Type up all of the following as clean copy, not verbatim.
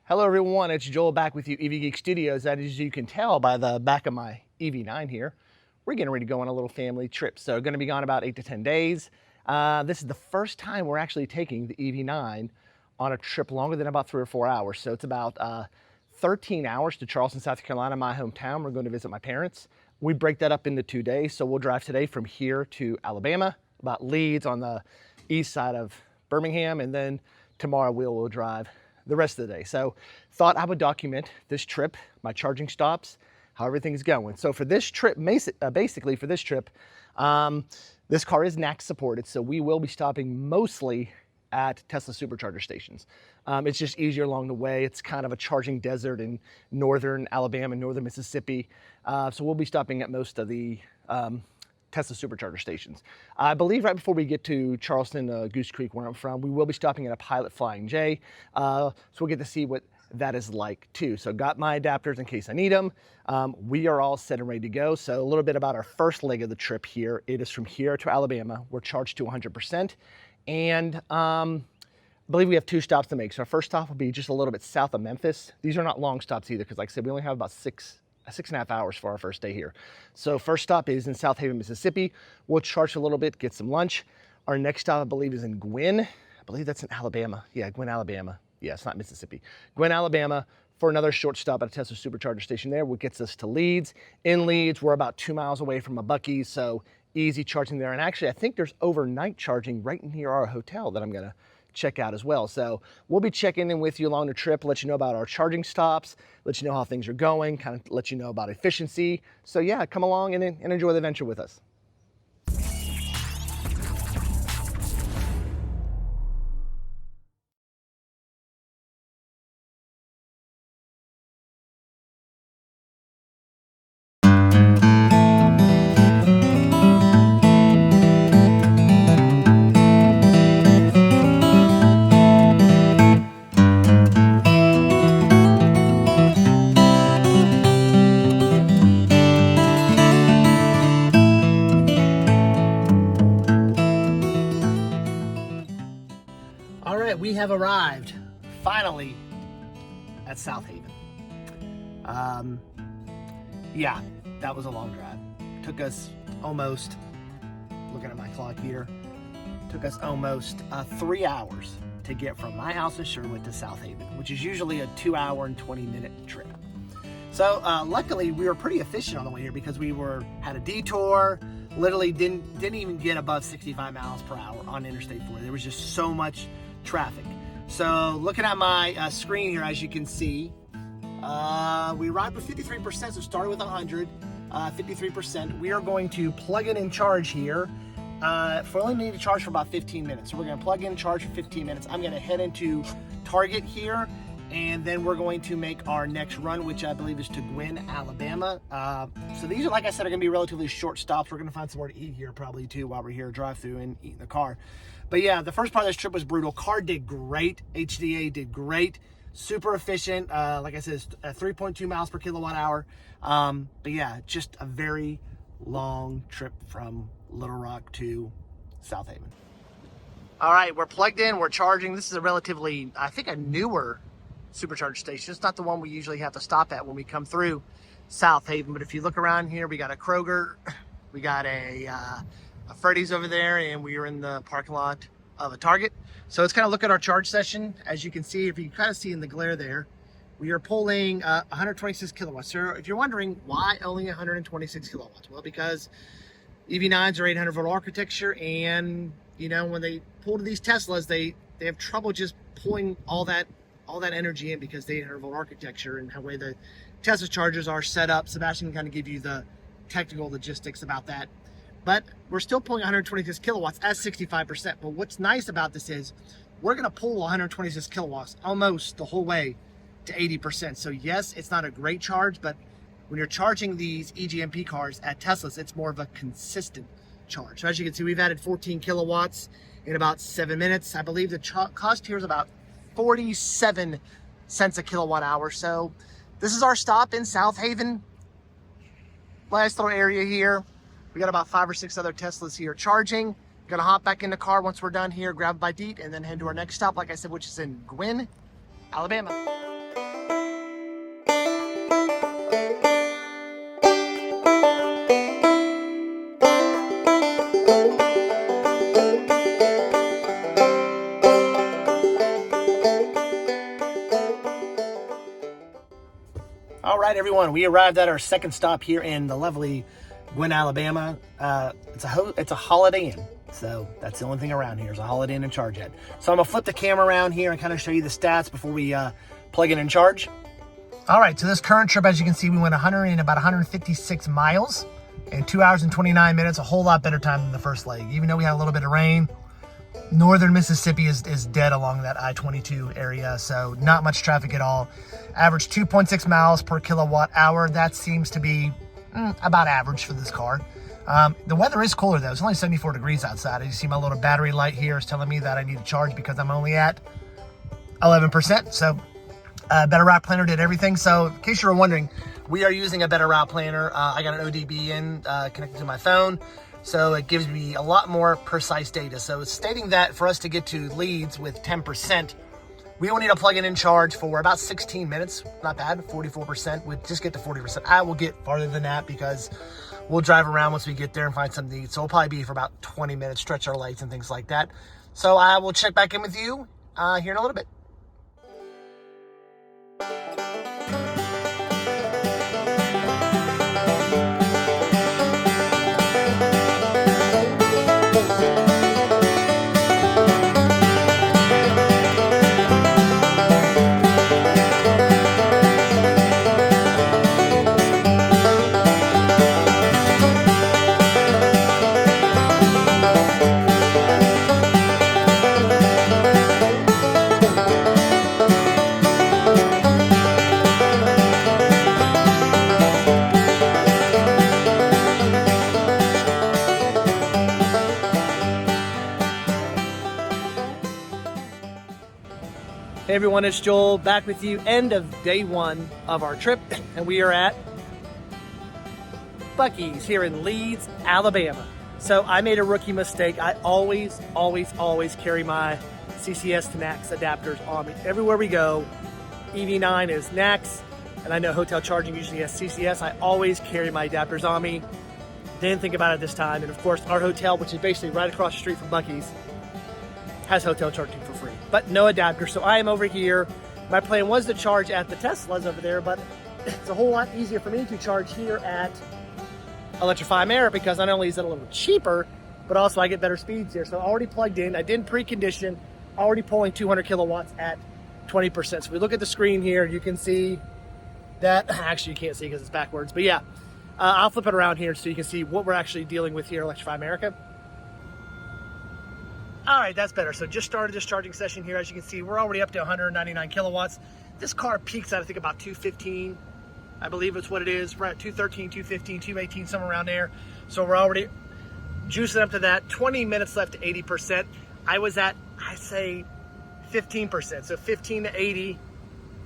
Hello everyone, it's Joel back with you, EV Geek Studios. As you can tell by the back of my EV9 here, we're getting ready to go on a little family trip. So going to be gone about 8 to 10 days. This is the first time we're actually taking the EV9 on a trip longer than about 3 or 4 hours. So it's about 13 hours to Charleston, South Carolina, my hometown. We're going to visit my parents. We break that up into 2 days. So we'll drive today from here to Alabama, about Leeds on the east side of Birmingham, and then tomorrow we'll drive the rest of the day. So thought I would document this trip, my charging stops, how everything's going. So for this trip, basically for this trip, this car is NACS supported, so we will be stopping mostly at Tesla supercharger stations. It's just easier along the way. It's kind of a charging desert in northern Alabama, northern Mississippi. So we'll be stopping at most of the Tesla supercharger stations. I believe right before we get to Charleston, Goose Creek, where I'm from, we will be stopping at a Pilot Flying J. So we'll get to see what that is like too. So got my adapters in case I need them. We are all set and ready to go. So a little bit about our first leg of the trip here. It is from here to Alabama. We're charged to 100%. And I believe we have 2 stops to make. So our first stop will be just a little bit south of Memphis. These are not long stops either, because like I said, we only have about 6.5 hours for our first day here. So first stop is in South Haven, Mississippi. We'll charge a little bit, get some lunch. Our next stop, I believe, is in Gwynn. I believe that's in Alabama. Yeah, Gwynn, Alabama. Yeah, it's not Mississippi. Gwynn, Alabama, for another short stop at a Tesla supercharger station there, which gets us to Leeds. In Leeds, we're about 2 miles away from a Buc-ee's, so easy charging there. And actually, I think there's overnight charging right near our hotel that I'm gonna check out as well. So we'll be checking in with you along the trip, let you know about our charging stops, let you know how things are going, kind of let you know about efficiency. So yeah, come along and enjoy the adventure with us. All right, we have arrived finally at South Haven. Yeah, that was a long drive. Took us almost, looking at my clock here, took us almost 3 hours to get from my house in Sherwood to South Haven, which is usually a 2 hour and 20-minute trip. So luckily we were pretty efficient on the way here, because we had a detour, literally didn't even get above 65 miles per hour on Interstate 4. There was just so much traffic. So looking at my screen here, as you can see, we arrived with 53%, so started with 100, 53%. We are going to plug in and charge here. For only need to charge for about 15 minutes. So we're gonna plug in, charge for 15 minutes. I'm gonna head into Target here, and then we're going to make our next run, which I believe is to Gwynn, Alabama. So these are, like I said, are gonna be relatively short stops. We're gonna find somewhere to eat here probably too while we're here, drive through and eat in the car. But yeah, the first part of this trip was brutal. Car did great, HDA did great, super efficient. Like I said, it's 3.2 miles per kilowatt hour. But yeah, just a very long trip from Little Rock to South Haven. All right, we're plugged in, we're charging. This is a relatively, I think, a newer supercharger station. It's not the one we usually have to stop at when we come through South Haven, but if you look around here, we got a Kroger, we got a Freddy's over there, and we are in the parking lot of a Target. So let's kind of look at our charge session. As you can see, if you kind of see in the glare there, we are pulling 126 kilowatts. So if you're wondering why only 126 kilowatts, well, because EV9s are 800 volt architecture, and you know, when they pull to these Teslas, they have trouble just pulling all that energy in, because the 800 volt architecture and how way the Tesla chargers are set up. Sebastian can kind of give you the technical logistics about that. But we're still pulling 126 kilowatts at 65%. But what's nice about this is we're gonna pull 126 kilowatts almost the whole way to 80%. So yes, it's not a great charge, but when you're charging these EGMP cars at Teslas, it's more of a consistent charge. So as you can see, we've added 14 kilowatts in about 7 minutes. I believe the cost here is about 47 cents a kilowatt hour. So this is our stop in South Haven. Last little area here. We got about 5 or 6 other Teslas here charging. Gonna hop back in the car once we're done here, grab a bite to eat, and then head to our next stop, like I said, which is in Gwynn, Alabama. All right, everyone, we arrived at our second stop here in the lovely Gwen, Alabama. It's a Holiday Inn, so that's the only thing around here is a Holiday Inn and charge at. So I'm gonna flip the camera around here and kind of show you the stats before we plug in and charge. All right, so this current trip, as you can see, we went about 156 miles in 2 hours and 29 minutes, a whole lot better time than the first leg. Even though we had a little bit of rain, northern Mississippi is dead along that I-22 area, so not much traffic at all. Average 2.6 miles per kilowatt hour. That seems to be about average for this car. The weather is cooler though. It's only 74 degrees outside. As you see, my little battery light here is telling me that I need to charge because I'm only at 11%. So Better Route Planner did everything. So in case you were wondering, we are using a Better Route Planner. I got an ODB in connected to my phone. So it gives me a lot more precise data. So it's stating that for us to get to Leeds with 10%, we will need to plug in and charge for about 16 minutes. Not bad, 44%. We just get to 40%. I will get farther than that because we'll drive around once we get there and find something to eat. So it'll probably be for about 20 minutes, stretch our lights and things like that. So I will check back in with you here in a little bit. Hey everyone, it's Joel back with you. End of day one of our trip, and we are at Buc-ee's here in Leeds, Alabama. So I made a rookie mistake. I always carry my CCS to NACS adapters on me. Everywhere we go, EV9 is NACS, and I know hotel charging usually has CCS. I always carry my adapters on me. Didn't think about it this time, and of course our hotel, which is basically right across the street from Buc-ee's, has hotel charging for free, but no adapter. So I am over here. My plan was to charge at the Teslas over there, but it's a whole lot easier for me to charge here at Electrify America because not only is it a little cheaper, but also I get better speeds here. So already plugged in, I didn't precondition, already pulling 200 kilowatts at 20%. So if we look at the screen here, you can see that, actually you can't see because it's backwards, but yeah, I'll flip it around here so you can see what we're actually dealing with here at Electrify America. All right, that's better. So just started this charging session here. As you can see, we're already up to 199 kilowatts. This car peaks at, I think, about 215. I believe it's what it is. We're at 213, 215, 218, somewhere around there. So we're already juicing up to that. 20 minutes left to 80%. I was at, I say, 15%. So 15 to 80,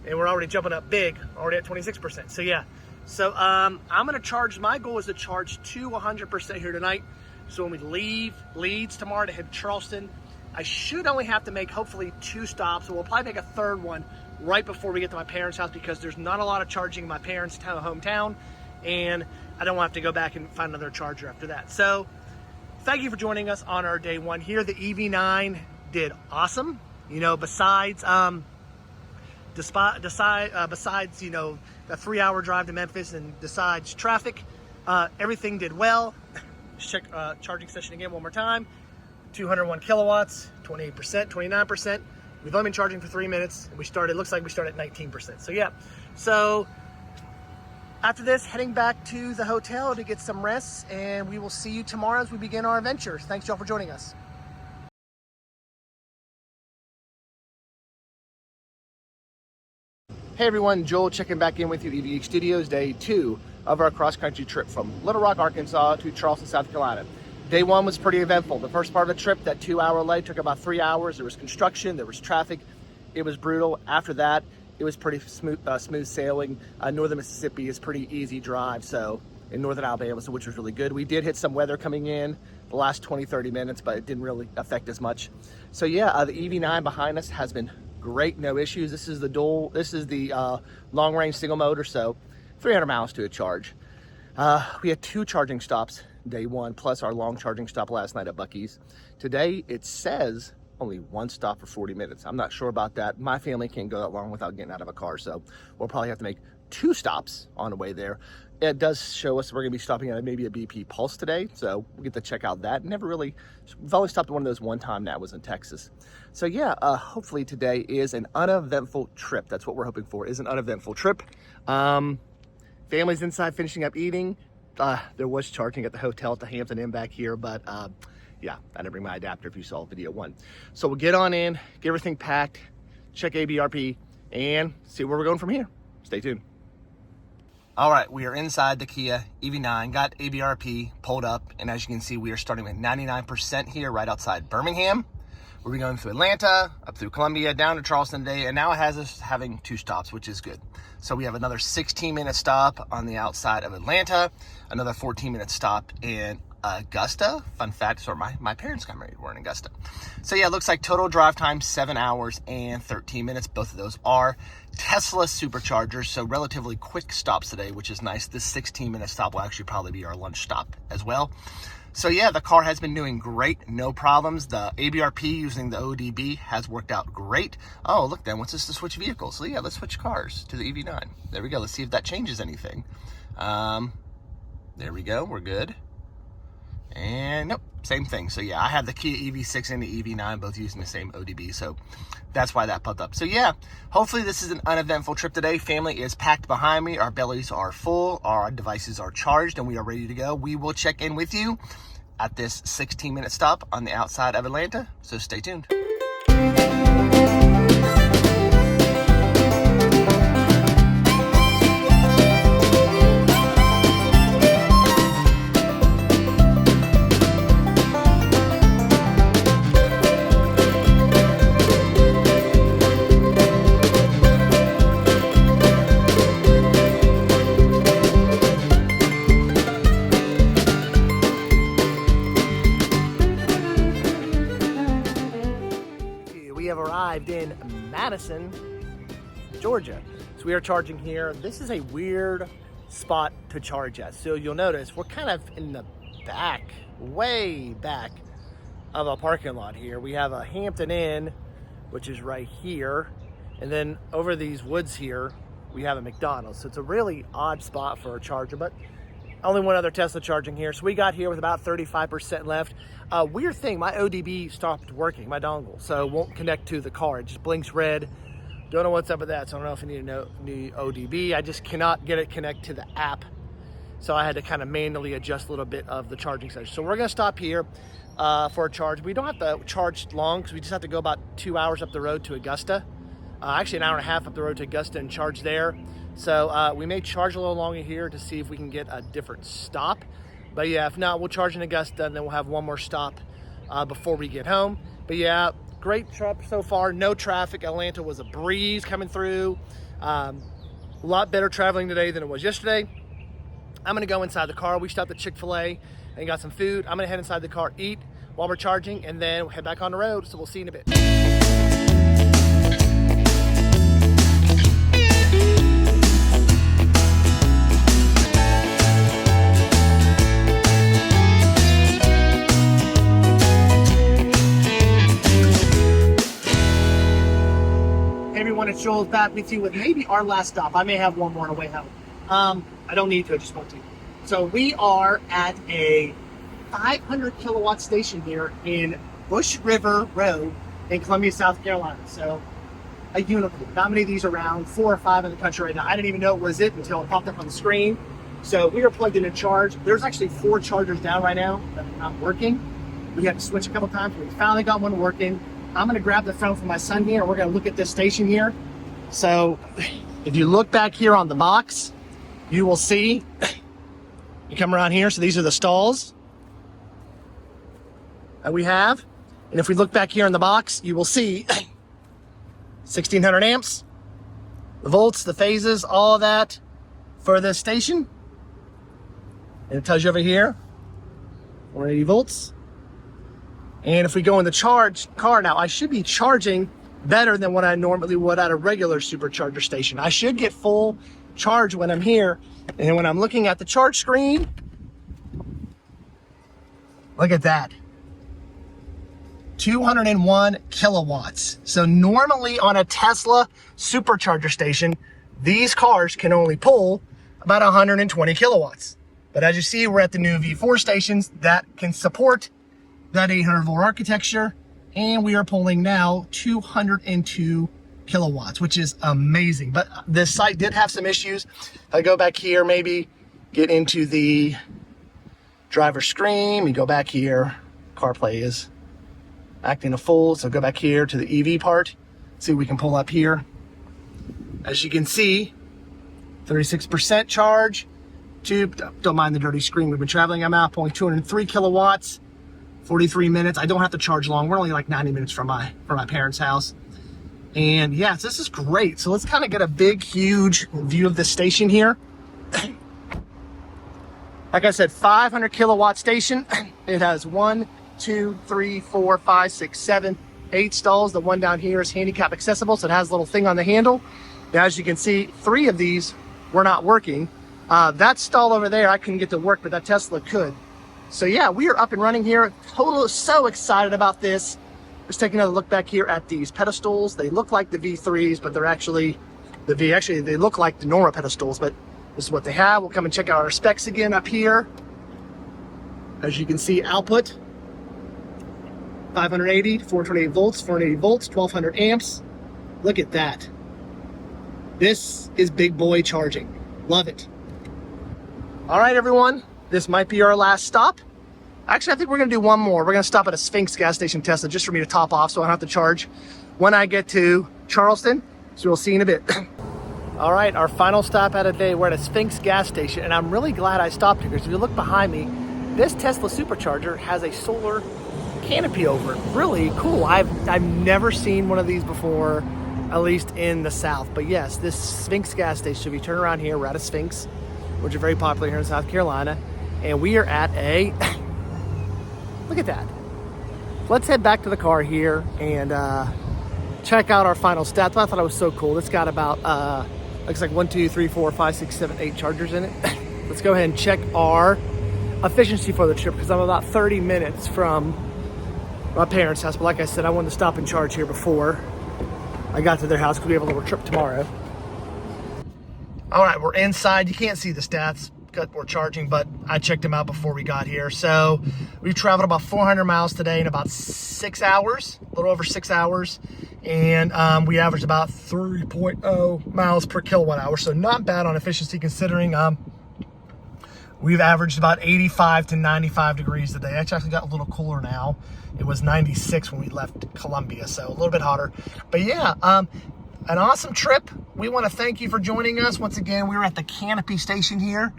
and we're already jumping up big, already at 26%. So yeah. So I'm going to charge, my goal is to charge to 100% here tonight. So when we leave Leeds tomorrow to head to Charleston, I should only have to make hopefully 2 stops. So we'll probably make a third one right before we get to my parents' house because there's not a lot of charging in my parents' hometown, and I don't want to have to go back and find another charger after that. So thank you for joining us on our day one here. The EV9 did awesome. You know, besides you know, the 3-hour drive to Memphis and besides traffic, everything did well. Check charging session again one more time. 201 kilowatts, 28%, 29%. We've only been charging for 3 minutes. We started, looks like we started at 19%. So yeah, so after this, heading back to the hotel to get some rest, and we will see you tomorrow as we begin our adventures. Thanks y'all for joining us. Hey everyone, Joel checking back in with you, EVH Studios, day 2 of our cross-country trip from Little Rock, Arkansas to Charleston, South Carolina. Day 1 was pretty eventful. The first part of the trip, that 2-hour leg, took about 3 hours. There was construction, there was traffic. It was brutal. After that, it was pretty smooth sailing. Northern Mississippi is pretty easy drive, so in northern Alabama, so which was really good. We did hit some weather coming in the last 20-30 minutes, but it didn't really affect as much. So yeah, the EV9 behind us has been great, no issues. This is the long-range single motor, so 300 miles to a charge. We had 2 charging stops day 1, plus our long charging stop last night at Buc-ee's. Today, it says only one stop for 40 minutes. I'm not sure about that. My family can't go that long without getting out of a car, so we'll probably have to make 2 stops on the way there. It does show us we're gonna be stopping at maybe a BP Pulse today, so we'll get to check out that. We've only stopped at one of those one time, that was in Texas. So yeah, hopefully today is an uneventful trip. That's what we're hoping for, is an uneventful trip. Family's inside finishing up eating. There was charging at the hotel at the Hampton Inn back here, but yeah, I didn't bring my adapter if you saw video 1. So we'll get on in, get everything packed, check ABRP, and see where we're going from here. Stay tuned. All right, we are inside the Kia EV9, got ABRP pulled up, and as you can see, we are starting with 99% here right outside Birmingham. We'll be going through Atlanta, up through Columbia, down to Charleston today, and now it has us having 2 stops, which is good. So we have another 16-minute stop on the outside of Atlanta, another 14-minute stop in Augusta. Fun fact, so my parents got married, we're in Augusta. So yeah, it looks like total drive time, 7 hours and 13 minutes. Both of those are Tesla superchargers, so relatively quick stops today, which is nice. This 16-minute stop will actually probably be our lunch stop as well. So yeah, the car has been doing great, no problems. The ABRP using the ODB has worked out great. Oh, look then, what's this to switch vehicles? So yeah, let's switch cars to the EV9. There we go, let's see if that changes anything. There we go, we're good. And nope, same thing. So yeah, I have the Kia EV6 and the EV9 both using the same ODB, so that's why that popped up. So yeah, hopefully this is an uneventful trip today. Family is packed behind me, our bellies are full, our devices are charged, and we are ready to go. We will check in with you at this 16-minute stop on the outside of Atlanta, so stay tuned. In Madison, Georgia. So we are charging here. This is a weird spot to charge at. So you'll notice we're kind of in the back, way back of a parking lot here. We have a Hampton Inn, which is right here. And then over these woods here, we have a McDonald's. So it's a really odd spot for a charger, but only one other Tesla charging here. So we got here with about 35% left. Weird thing, my ODB stopped working, my dongle, so it won't connect to the car. It just blinks red. Don't know what's up with that, so I don't know if I need a new ODB. I just cannot get it connect to the app. So I had to kind of manually adjust a little bit of the charging session. So we're gonna stop here for a charge. We don't have to charge long because we just have to go about 2 hours up the road to Augusta. Actually an hour and a half up the road to Augusta and charge there. So we may charge a little longer here to see if we can get a different stop. But yeah, if not, we'll charge in Augusta and then we'll have one more stop before we get home. But yeah, great trip so far, no traffic. Atlanta was a breeze coming through. A lot better traveling today than it was yesterday. I'm gonna go inside the car. We stopped at Chick-fil-A and got some food. I'm gonna head inside the car, eat while we're charging, and then we'll head back on the road. So we'll see you in a bit. It's Joel back with you with maybe our last stop. I may have one more on the way home. I don't need to, I just want to. So we are at a 500 kilowatt station here in Bush River Road in Columbia, South Carolina. So a unicorn. Not many of these around, 4 or 5 in the country right now. I didn't even know it was it until it popped up on the screen. So we are plugged in to charge. There's actually 4 chargers down right now that are not working. We had to switch a couple times, but we finally got one working. I'm gonna grab the phone from my son here and we're gonna look at this station here. So if you look back here on the box, you will see, you come around here, so these are the stalls that we have. And if we look back here in the box, you will see 1600 amps, the volts, the phases, all of that for this station. And it tells you over here, 480 volts. And if we go in the charge car now, I should be charging better than what I normally would at a regular supercharger station. I should get full charge when I'm here. And when I'm looking at the charge screen, look at that. 201 kilowatts. So normally on a Tesla supercharger station, these cars can only pull about 120 kilowatts. But as you see, we're at the new V4 stations that can support that 800 volt architecture. And we are pulling now 202 kilowatts, which is amazing. But this site did have some issues. If I go back here, maybe get into the driver screen, we go back here, CarPlay is acting a fool. So go back here to the EV part, see what we can pull up here. As you can see, 36% charge. Don't mind the dirty screen. We've been traveling. I'm out pulling 203 kilowatts, 43 minutes. I don't have to charge long. We're only like 90 minutes from my parents' house. And yes, this is great. So let's kind of get a big, huge view of the station here. Like I said, 500 kilowatt station. It has 1, 2, 3, 4, 5, 6, 7, 8 stalls. The one down here is handicap accessible, so it has a little thing on the handle. Now, as you can see, 3 of these were not working. That stall over there, I couldn't get to work, but that Tesla could. So yeah, we are up and running here. Totally so excited about this. Let's take another look back here at these pedestals. They look like the V3s, but they're actually they look like the normal pedestals, but this is what they have. We'll come and check out our specs again up here. As you can see, output 580 to 428 volts, 480 volts, 1200 amps. Look at that. This is big boy charging. Love it. All right, everyone. This might be our last stop. Actually, I think we're gonna do one more. We're gonna stop at a Sphinx gas station Tesla just for me to top off so I don't have to charge when I get to Charleston. So we'll see you in a bit. All right, our final stop out of the day. We're at a Sphinx gas station, and I'm really glad I stopped here because if you look behind me, this Tesla supercharger has a solar canopy over it. Really cool. I've never seen one of these before, at least in the South. But yes, this Sphinx gas station, if you turn around here, we're at a Sphinx, which are very popular here in South Carolina, and we are at a, look at that. Let's head back to the car here and check out our final stats. I thought it was so cool. It's got about, looks like 1, 2, 3, 4, 5, 6, 7, 8 chargers in it. Let's go ahead and check our efficiency for the trip because I'm about 30 minutes from my parents' house. But like I said, I wanted to stop and charge here before I got to their house because we have a little trip tomorrow. All right, we're inside. You can't see the stats because we're charging, but I checked them out before we got here. So we've traveled about 400 miles today in about 6 hours, a little over 6 hours. And we averaged about 3.0 miles per kilowatt hour. So not bad on efficiency considering we've averaged about 85 to 95 degrees today. It's actually got a little cooler now. It was 96 when we left Columbia, so a little bit hotter. But yeah, an awesome trip. We want to thank you for joining us. Once again, we were at the Canopy Station here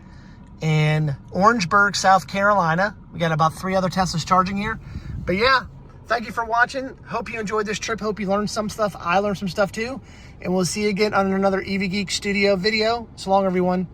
in Orangeburg, South Carolina. We got about 3 other Teslas charging here. But yeah, thank you for watching. Hope you enjoyed this trip. Hope you learned some stuff. I learned some stuff too. And we'll see you again on another EV Geek Studio video. So long, everyone.